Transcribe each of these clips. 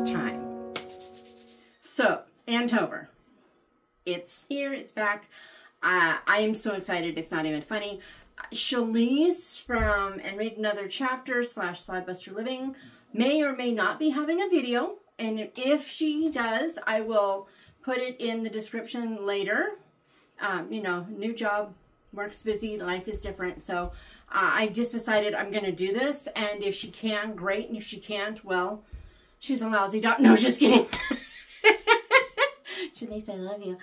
time. So, AnneTober. It's here, it's back. I am so excited, it's not even funny. Shalise from And Read Another Chapter / Slidebuster Living may or may not be having a video. And if she does, I will put it in the description later. You know, new job, work's busy, life is different. So I just decided I'm going to do this. And if she can, great. And if she can't, well, she's a lousy dog. No, just kidding. Shanice, I love you.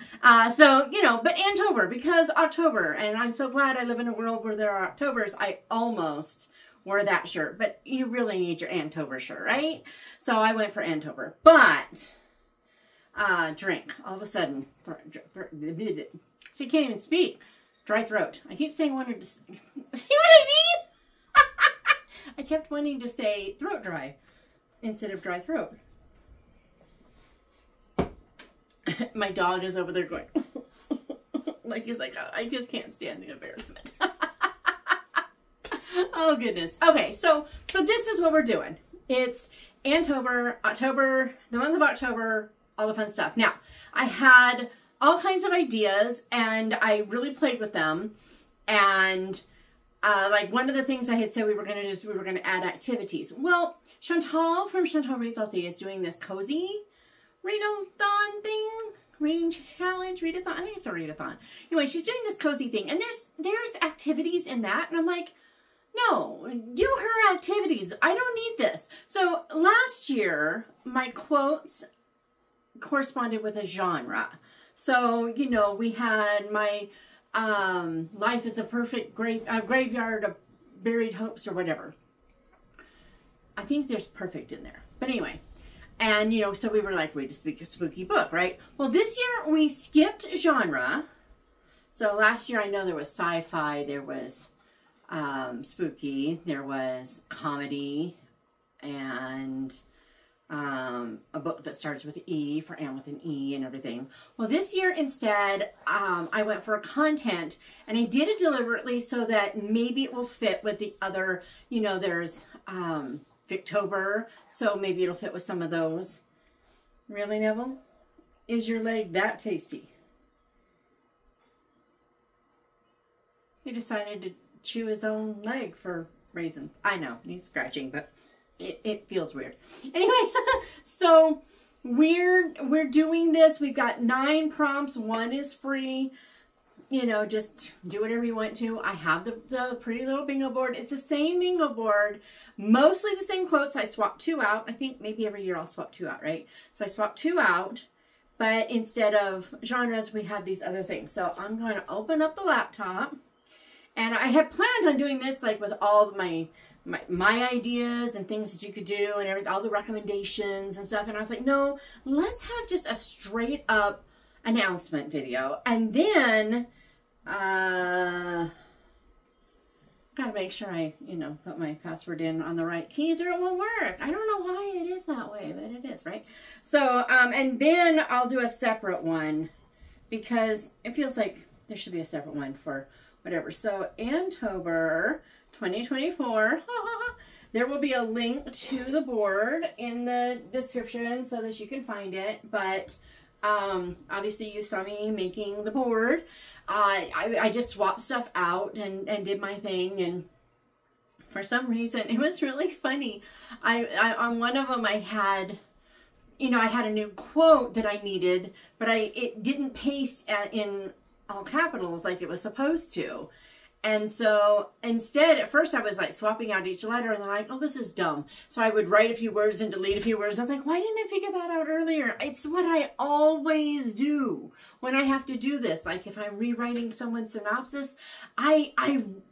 So, you know, but AnneTober, because October, and I'm so glad I live in a world where there are Octobers. I almost wore that shirt, but you really need your AnneTober shirt, right? So I went for AnneTober. But, drink, all of a sudden, she can't even speak. Dry throat. I keep saying wanted to, see what I mean? I kept wanting to say throat dry instead of dry throat. My dog is over there going, like, he's like, oh, I just can't stand the embarrassment. Oh, goodness. Okay, so, but this is what we're doing. It's AnneTober, October, the month of October, all the fun stuff. Now, I had all kinds of ideas, and I really played with them. And, like, one of the things I had said we were going to add activities. Well, Chantal from Chantal Reads All Day is doing this cozy read-a-thon thing, reading challenge, read-a-thon. I think it's a read-a-thon. Anyway, she's doing this cozy thing, and there's activities in that, and I'm like, no, do her activities. I don't need this. So last year, my quotes corresponded with a genre. So, you know, we had my life is a perfect graveyard of buried hopes or whatever. I think there's perfect in there. But anyway. And, you know, so we were like, read a spooky book, right? Well, this year we skipped genre. So last year I know there was sci-fi, there was spooky, there was comedy, and a book that starts with E for Anne with an E and everything. Well, this year instead, I went for content, and I did it deliberately so that maybe it will fit with the other, you know, there's Victober, so maybe it'll fit with some of those. Really, Neville? Is your leg that tasty? He decided to chew his own leg for reasons. I know, he's scratching, but it feels weird. Anyway, so we're doing this. We've got 9 prompts. 1 is free. You know, just do whatever you want to. I have the pretty little bingo board. It's the same bingo board. Mostly the same quotes. I swapped 2 out. I think maybe every year I'll swap 2 out, right? So I swapped 2 out. But instead of genres, we have these other things. So I'm going to open up the laptop. And I had planned on doing this like with all of my ideas and things that you could do and everything, all the recommendations and stuff. And I was like, no, let's have just a straight up announcement video. And then gotta make sure I, you know, put my password in on the right keys or it won't work. I don't know why it is that way, but it is, right? So, and then I'll do a separate one because it feels like there should be a separate one for whatever. So, AnneTober 2024. There will be a link to the board in the description so that you can find it. But obviously you saw me making the board. I just swapped stuff out and did my thing, and for some reason it was really funny. I on one of them I had, you know, I had a new quote that I needed, but it didn't paste in all capitals like it was supposed to. And so instead, at first I was like swapping out each letter, and then like, oh, this is dumb. So I would write a few words and delete a few words. I was like, why didn't I figure that out earlier? It's what I always do when I have to do this. Like if I'm rewriting someone's synopsis, I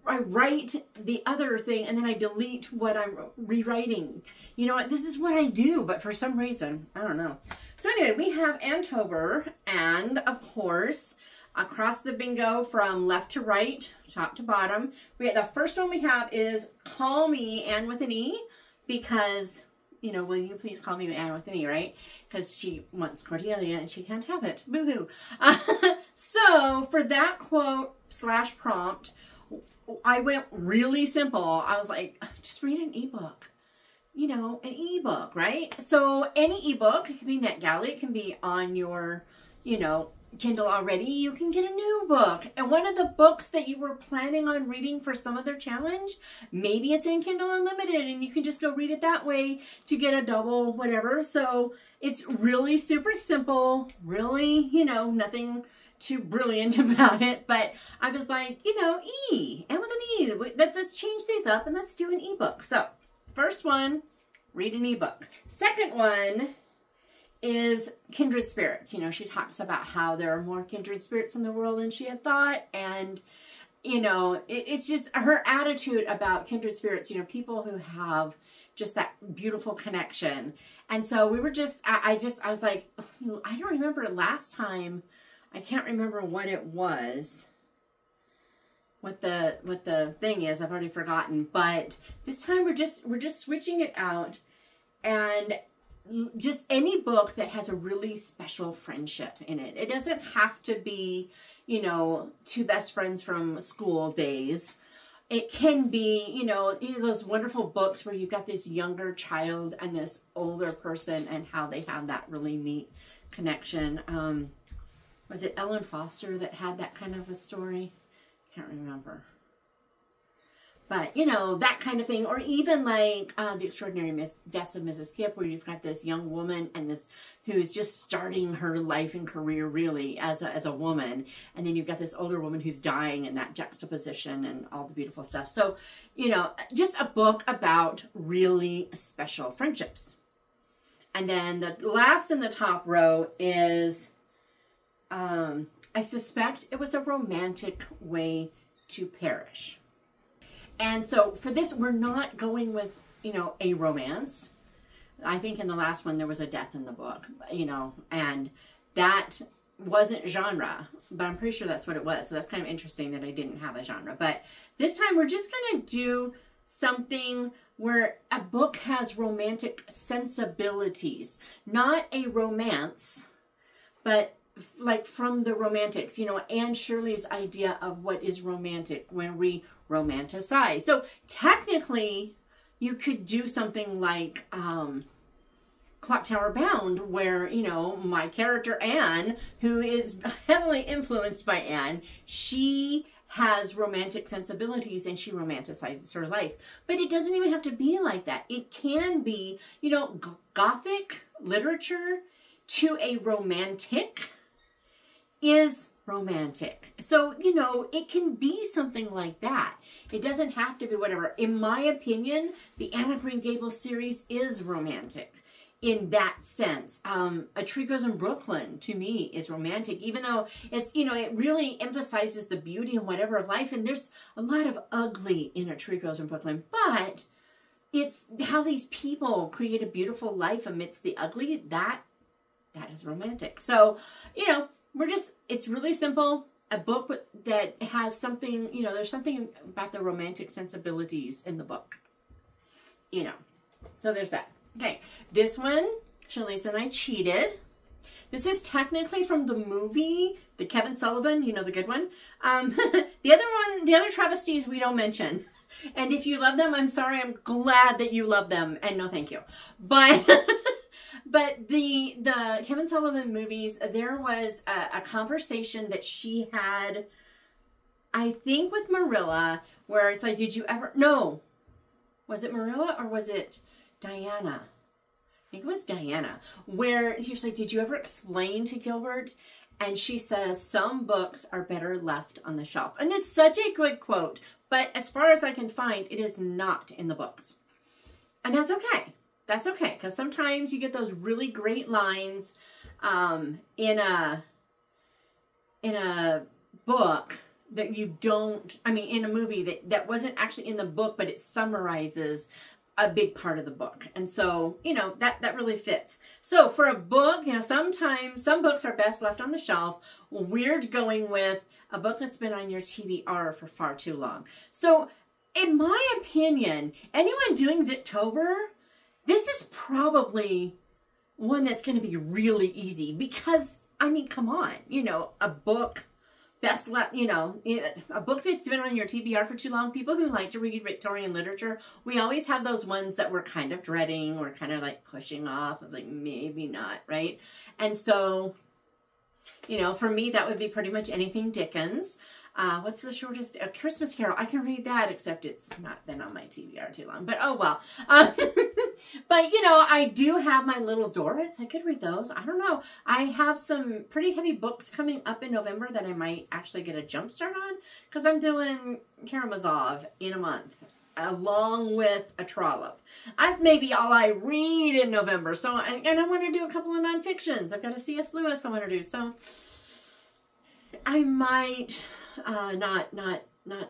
write the other thing and then I delete what I'm rewriting. You know what? This is what I do, but for some reason, I don't know. So anyway, we have AnneTober, and of course, across the bingo from left to right, top to bottom. The first one we have is Call Me Anne with an E, because, you know, will you please call me Anne with an E, right? Because she wants Cordelia and she can't have it. Boo-hoo. So for that quote / prompt, I went really simple. I was like, just read an ebook. you know, an ebook, right? So any ebook, it can be NetGalley, it can be on your, you know, Kindle already. You can get a new book. And one of the books that you were planning on reading for some other challenge, maybe it's in Kindle Unlimited and you can just go read it that way to get a double whatever. So it's really super simple, really, you know, nothing too brilliant about it. But I was like, you know, and with an E, let's change these up and let's do an ebook. So first one, read an ebook. Second one is Kindred Spirits. You know, she talks about how there are more kindred spirits in the world than she had thought. And, you know, it's just her attitude about kindred spirits, you know, people who have just that beautiful connection. And so we were just, I was like, I don't remember last time. I can't remember what it was. What the thing is, I've already forgotten. But this time we're just switching it out, and just any book that has a really special friendship in it. It doesn't have to be, you know, two best friends from school days. It can be, you know, those wonderful books where you've got this younger child and this older person and how they have that really neat connection. Was it Ellen Foster that had that kind of a story? Can't remember. But, you know, that kind of thing. Or even like The Extraordinary Deaths of Mrs. Skip, where you've got this young woman and this who's just starting her life and career really as a woman. And then you've got this older woman who's dying, and that juxtaposition and all the beautiful stuff. So, you know, just a book about really special friendships. And then the last in the top row is, I suspect it was a romantic way to perish. And so for this, we're not going with, you know, a romance. I think in the last one, there was a death in the book, you know, and that wasn't genre, but I'm pretty sure that's what it was. So that's kind of interesting that I didn't have a genre. But this time we're just going to do something where a book has romantic sensibilities, not a romance, but like from the romantics, you know, Anne Shirley's idea of what is romantic when we romanticize. So technically you could do something like Clock Tower Bound, where, you know, my character Anne, who is heavily influenced by Anne, she has romantic sensibilities and she romanticizes her life. But it doesn't even have to be like that. It can be, you know, Gothic literature to a romantic is romantic. So, you know, it can be something like that. It doesn't have to be whatever. In my opinion, the Anne of Green Gables series is romantic in that sense. A Tree Grows in Brooklyn, to me, is romantic, even though it's, you know, it really emphasizes the beauty and whatever of life. And there's a lot of ugly in A Tree Grows in Brooklyn, but it's how these people create a beautiful life amidst the ugly. That is romantic. So, you know, it's really simple. A book that has something, you know, there's something about the romantic sensibilities in the book, you know. So there's that. Okay, this one, Shalisa and I cheated. This is technically from the movie, the Kevin Sullivan, you know, the good one. The other travesties we don't mention. And if you love them, I'm sorry, I'm glad that you love them. And no, thank you. But... But the Kevin Sullivan movies, there was a conversation that she had, I think with Marilla, where it's like, did you ever, no, was it Marilla or was it Diana? I think it was Diana, where he was like, did you ever explain to Gilbert? And she says, some books are better left on the shelf. And it's such a good quote, but as far as I can find, it is not in the books. And that's okay. That's okay, because sometimes you get those really great lines in a book that you don't, I mean, in a movie that wasn't actually in the book, but it summarizes a big part of the book. And so, you know, that really fits. So for a book, you know, sometimes some books are best left on the shelf. We're going with a book that's been on your TBR for far too long. So in my opinion, anyone doing Victober, this is probably one that's going to be really easy because, I mean, come on, you know, a book you know, a book that's been on your TBR for too long. People who like to read Victorian literature, we always have those ones that we're kind of dreading or kind of like pushing off. I was like, maybe not, right? And so, you know, for me, that would be pretty much anything Dickens. What's the shortest? A Christmas Carol. I can read that, except it's not been on my TBR too long. But oh well. But, you know, I do have my little Dorrits. I could read those. I don't know. I have some pretty heavy books coming up in November that I might actually get a jump start on, because I'm doing Karamazov in a month, along with a trollop. I've maybe all I read in November. So, and I want to do a couple of nonfictions. I've got a C.S. Lewis I want to do. So I might not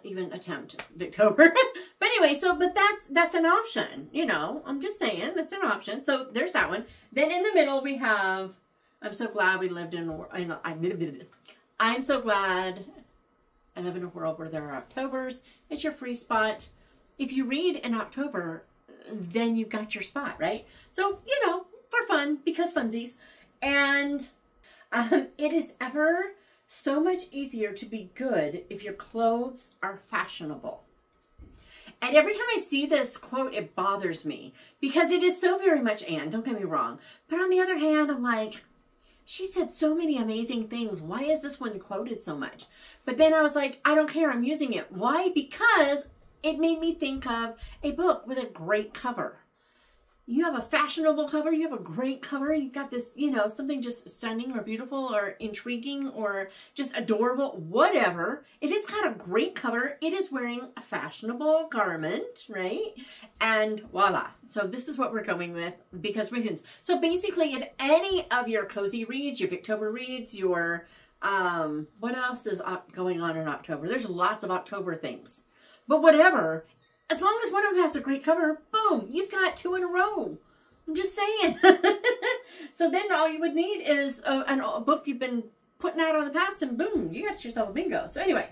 even attempt Victober. But anyway, but that's an option, you know. I'm just saying, that's an option. So there's that one. Then in the middle we have, I'm so glad we lived in, I'm so glad I live in a world where there are Octobers. It's your free spot. If you read in October, then you've got your spot, right? So, you know, for fun, because funsies. And it is ever so much easier to be good if your clothes are fashionable. And every time I see this quote, it bothers me, because it is so very much Anne, don't get me wrong. But on the other hand, I'm like, she said so many amazing things. Why is this one quoted so much? But then I was like, I don't care, I'm using it. Why? Because it made me think of a book with a great cover. You have a fashionable cover, you have a great cover, you've got this, you know, something just stunning or beautiful or intriguing or just adorable, whatever. If it's got a great cover, it is wearing a fashionable garment, right? And voila. So this is what we're going with, because reasons. So basically, if any of your cozy reads, your Victober reads, your, what else is going on in October? There's lots of October things. But whatever, as long as one of them has a great cover, boom, you've got 2 in a row. I'm just saying. So then all you would need is a book you've been putting out on the past, and boom, you got yourself a bingo. So anyway,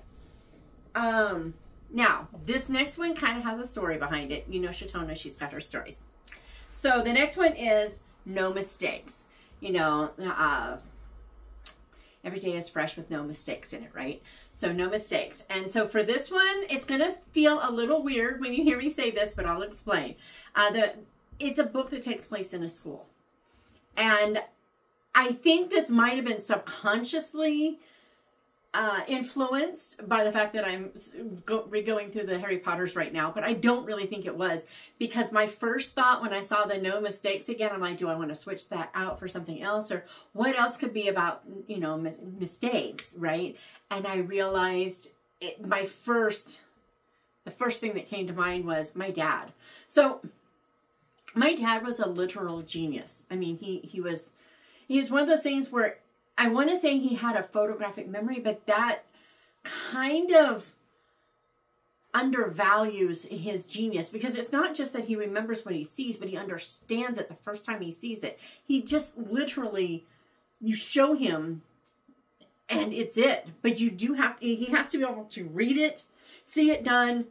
now this next one kind of has a story behind it. You know, Shatona, she's got her stories. So the next one is no mistakes. You know, every day is fresh with no mistakes in it, right? So no mistakes. And so for this one, it's going to feel a little weird when you hear me say this, but I'll explain. It's a book that takes place in a school. And I think this might have been subconsciously influenced by the fact that I'm going through the Harry Potters right now, but I don't really think it was, because my first thought when I saw the no mistakes again, I'm like, do I want to switch that out for something else, or what else could be about, you know, mistakes, right? And I realized the first thing that came to mind was my dad. So my dad was a literal genius. I mean, he was one of those things where I want to say he had a photographic memory, but that kind of undervalues his genius, because it's not just that he remembers what he sees, but he understands it the first time he sees it. He just literally, you show him and it's it. But you do have, he has to be able to read it, see it done,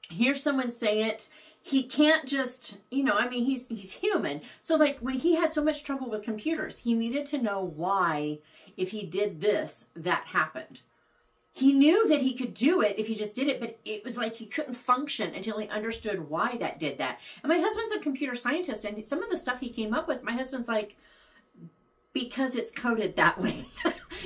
hear someone say it. He can't just, you know, I mean, he's human. So like when he had so much trouble with computers, he needed to know why, if he did this, that happened. He knew that he could do it if he just did it, but it was like he couldn't function until he understood why that did that. And my husband's a computer scientist, and some of the stuff he came up with, my husband's like, because it's coded that way.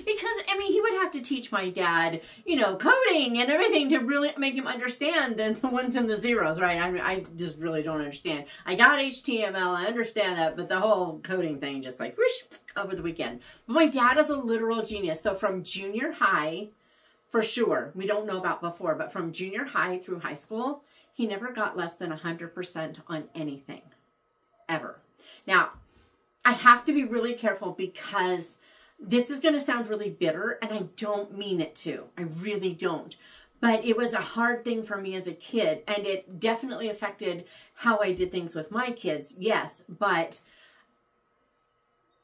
Because, I mean, he would have to teach my dad, you know, coding and everything to really make him understand than the ones and the zeros, right? I just really don't understand. I got HTML, I understand that, but the whole coding thing just like, whoosh, over the weekend. But my dad is a literal genius. So from junior high, for sure, we don't know about before, but from junior high through high school, he never got less than 100% on anything, ever. Now, I have to be really careful, because this is going to sound really bitter, and I don't mean it to. I really don't. But it was a hard thing for me as a kid, and it definitely affected how I did things with my kids, yes. But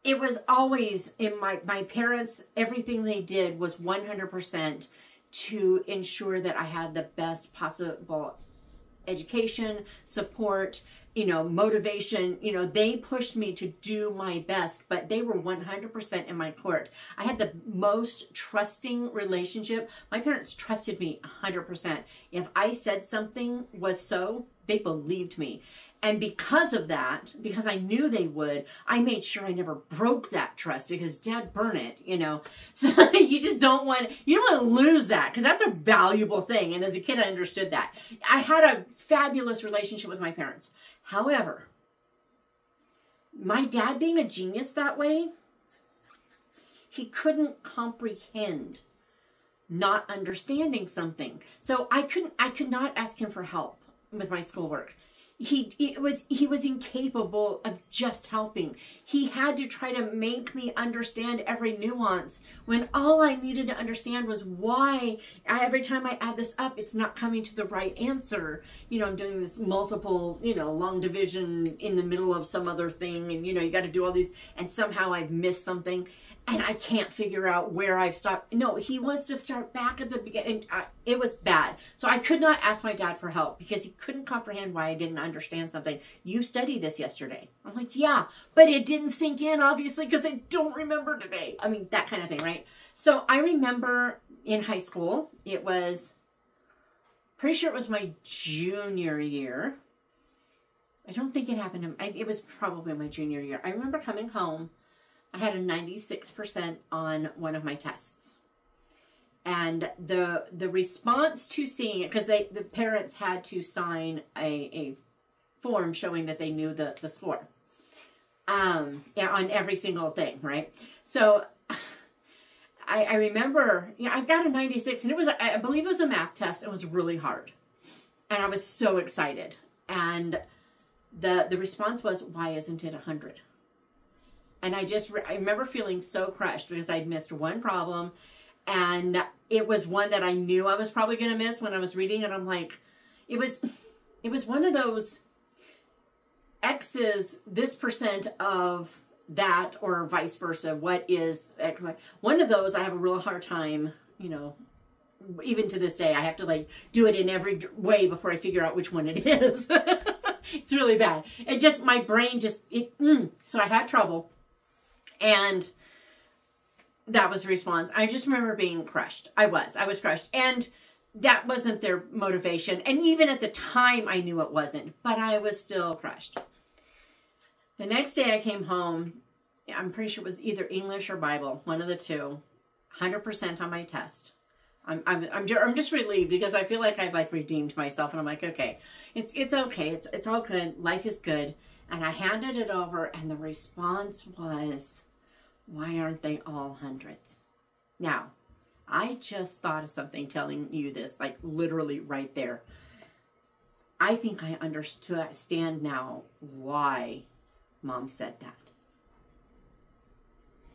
it was always in my parents, everything they did was 100% to ensure that I had the best possible education, support, you know, motivation. You know, they pushed me to do my best, but they were 100% in my court. I had the most trusting relationship. My parents trusted me 100%. If I said something was so, they believed me. And because of that, because I knew they would, I made sure I never broke that trust, because Dad burned it, you know. So you just don't want to lose that, because that's a valuable thing. And as a kid, I understood that. I had a fabulous relationship with my parents. However, my dad being a genius that way, he couldn't comprehend not understanding something. So I could not ask him for help with my schoolwork. He was incapable of just helping. He had to try to make me understand every nuance, when all I needed to understand was why every time I add this up, it's not coming to the right answer. You know, I'm doing this multiple, you know, long division in the middle of some other thing, and you know, you got to do all these, and somehow I've missed something. And I can't figure out where I've stopped. No, he wants to start back at the beginning. It was bad. So I could not ask my dad for help, because he couldn't comprehend why I didn't understand something. You studied this yesterday. I'm like, yeah, but it didn't sink in, obviously, because I don't remember today. I mean, that kind of thing, right? So I remember in high school, it was, pretty sure it was my junior year. I don't think it happened. It was probably my junior year. I remember coming home. I had a 96% on one of my tests. And the response to seeing it, because the parents had to sign a form showing that they knew the score. Yeah, on every single thing, right? So I remember, yeah, I've got a 96, and it was, I believe it was a math test. It was really hard. And I was so excited. And the response was, why isn't it 100? And I remember feeling so crushed, because I'd missed one problem, and it was one that I knew I was probably going to miss when I was reading it. I'm like, it was one of those X's, this percent of that, or vice versa. What is one of those? I have a real hard time, you know, even to this day, I have to like do it in every way before I figure out which one it is. It's really bad. It just, my brain just, so I had trouble. And that was the response. I just remember being crushed. I was crushed. And that wasn't their motivation. And even at the time, I knew it wasn't. But I was still crushed. The next day I came home. I'm pretty sure it was either English or Bible. One of the two. 100% on my test. I'm just relieved, because I feel like I've like redeemed myself. And I'm like, okay. It's okay. It's all good. Life is good. And I handed it over. And the response was, why aren't they all hundreds? Now, I just thought of something telling you this, like literally right there. I think I understand now why Mom said that.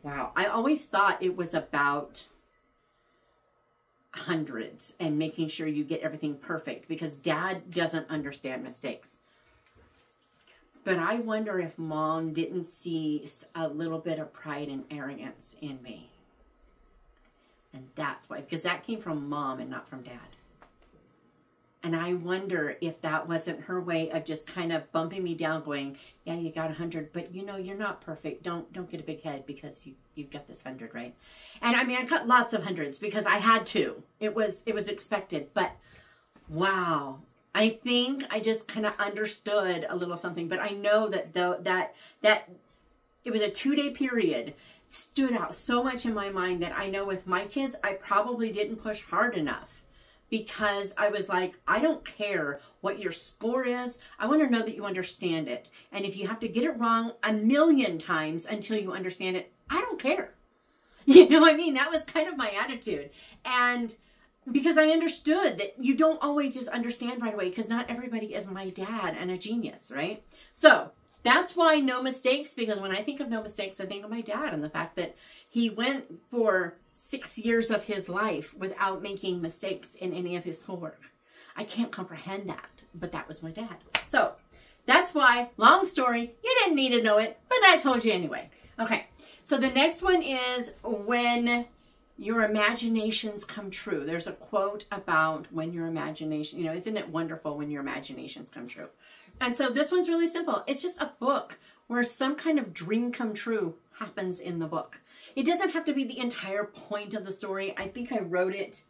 Wow. I always thought it was about hundreds and making sure you get everything perfect, because Dad doesn't understand mistakes. But I wonder if Mom didn't see a little bit of pride and arrogance in me. And that's why, because that came from Mom and not from Dad. And I wonder if that wasn't her way of just kind of bumping me down, going, yeah, you got 100, but you know, you're not perfect. Don't get a big head, because you've got this 100, right? And I mean, I got lots of hundreds because I had to. It was expected, but wow. I think I just kind of understood a little something, but I know that that it was a 2-day period, stood out so much in my mind that I know with my kids, I probably didn't push hard enough, because I was like, I don't care what your score is. I want to know that you understand it. And if you have to get it wrong 1,000,000 times until you understand it, I don't care. You know what I mean? That was kind of my attitude. And because I understood that you don't always just understand right away, because not everybody is my dad and a genius, right? So that's why no mistakes, because when I think of no mistakes, I think of my dad and the fact that he went for 6 years of his life without making mistakes in any of his schoolwork. I can't comprehend that, but that was my dad. So that's why, long story, you didn't need to know it, but I told you anyway. Okay, so the next one is when your imaginations come true. There's a quote about when your imagination, you know, isn't it wonderful when your imaginations come true? And so this one's really simple. It's just a book where some kind of dream come true happens in the book. It doesn't have to be the entire point of the story. I think I wrote it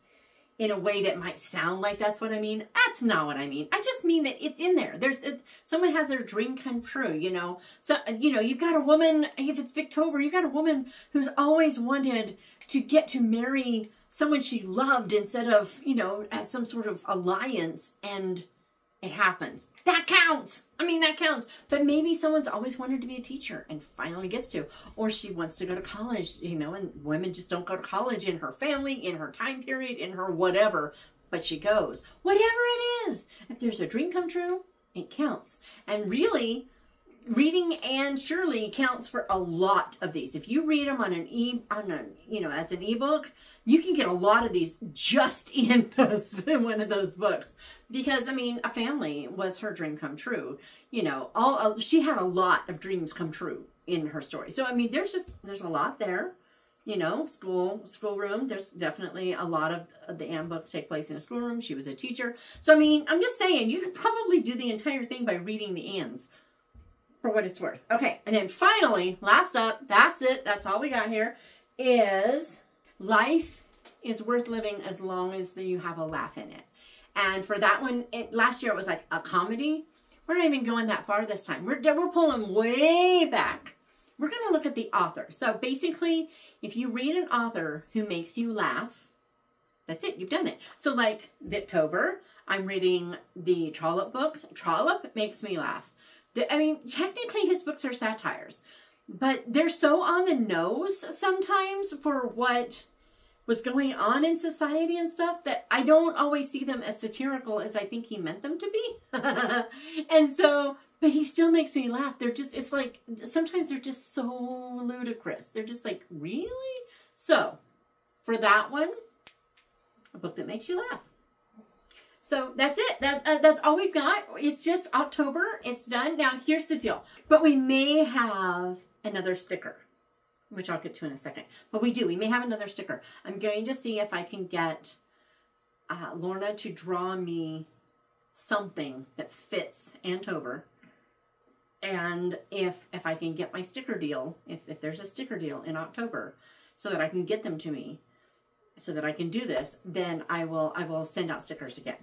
in a way that might sound like that's what I mean. That's not what I mean. I just mean that it's in there. Someone has their dream come true, you know. So, you know, you've got a woman, if it's Victober, you've got a woman who's always wanted to get to marry someone she loved instead of, you know, as some sort of alliance, and it happens. That counts. I mean, that counts. But maybe someone's always wanted to be a teacher and finally gets to. Or she wants to go to college, you know, and women just don't go to college in her family, in her time period, in her whatever. But she goes. Whatever it is. If there's a dream come true, it counts. And really, reading Anne Shirley counts for a lot of these. If you read them as an ebook, you can get a lot of these just in one of those books. Because I mean, a family was her dream come true. You know, she had a lot of dreams come true in her story. So I mean, there's a lot there. You know, schoolroom. There's definitely a lot of the Anne books take place in a schoolroom. She was a teacher. So I mean, I'm just saying, you could probably do the entire thing by reading the Annes, for what it's worth. Okay, and then finally, last up, that's it. That's all we got here, is life is worth living as long as you have a laugh in it. And for that one, last year it was like a comedy. We're not even going that far this time. We're pulling way back. We're going to look at the author. So basically, if you read an author who makes you laugh, that's it. You've done it. So like Victober, I'm reading the Trollope books. Trollope makes me laugh. I mean, technically his books are satires, but they're so on the nose sometimes for what was going on in society and stuff that I don't always see them as satirical as I think he meant them to be. And so, but he still makes me laugh. It's like, sometimes they're just so ludicrous. They're just like, really? So, for that one, a book that makes you laugh. So that's it. That's all we've got. It's just October. It's done. Now, here's the deal. But we may have another sticker, which I'll get to in a second. But we do. We may have another sticker. I'm going to see if I can get Lorna to draw me something that fits AnneTober. And if I can get my sticker deal, if there's a sticker deal in October, so that I can get them to me, so that I can do this, then I will send out stickers again.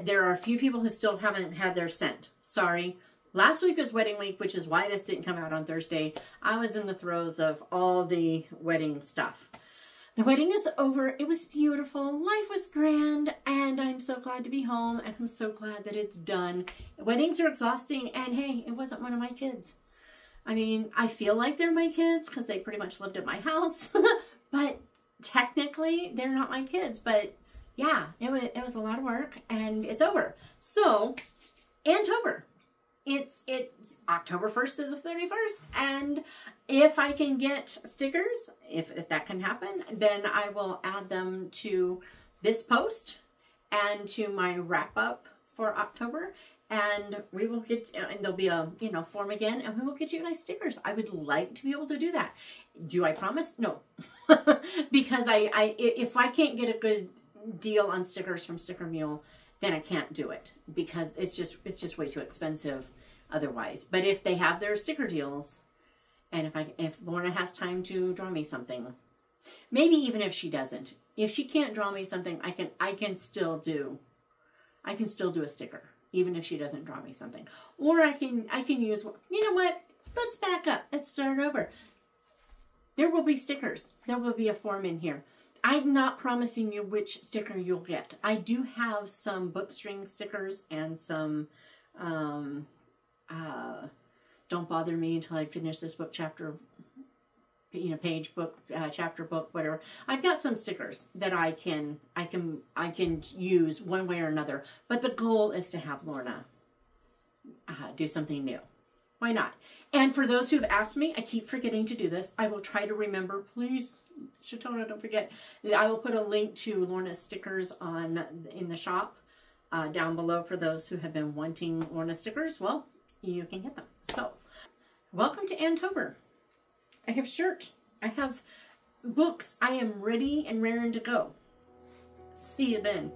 There are a few people who still haven't had theirs sent. Sorry. Last week was wedding week, which is why this didn't come out on Thursday. I was in the throes of all the wedding stuff. The wedding is over. It was beautiful. Life was grand, and I'm so glad to be home, and I'm so glad that it's done. Weddings are exhausting, and hey, it wasn't one of my kids. I mean, I feel like they're my kids because they pretty much lived at my house, but technically they're not my kids. But yeah, it was a lot of work, and it's over. So, AnneTober. It's October 1st to the 31st, and if I can get stickers, if that can happen, then I will add them to this post and to my wrap up for October, and we will get, and there'll be a form again, and we will get you guys stickers. I would like to be able to do that. Do I promise? No, because if I can't get a good deal on stickers from Sticker Mule, then I can't do it because it's just way too expensive otherwise. But if they have their sticker deals, and if Lorna has time to draw me something, maybe even if she doesn't, if she can't draw me something, I can still do a sticker even if she doesn't draw me something. Or I can use, you know what? Let's back up. Let's start over. There will be stickers. There will be a form in here. I'm not promising you which sticker you'll get. I do have some book string stickers and some don't bother me until I finish this book chapter, page, book, chapter, book, whatever. I've got some stickers that I can use one way or another. But the goal is to have Lorna do something new. Why not? And for those who've asked me, I keep forgetting to do this. I will try to remember. Please, Shatona, don't forget. I will put a link to Lorna's stickers in the shop down below for those who have been wanting Lorna stickers. Well, you can get them. So, welcome to AnneTober. I have shirt. I have books, I am ready and raring to go. See you then.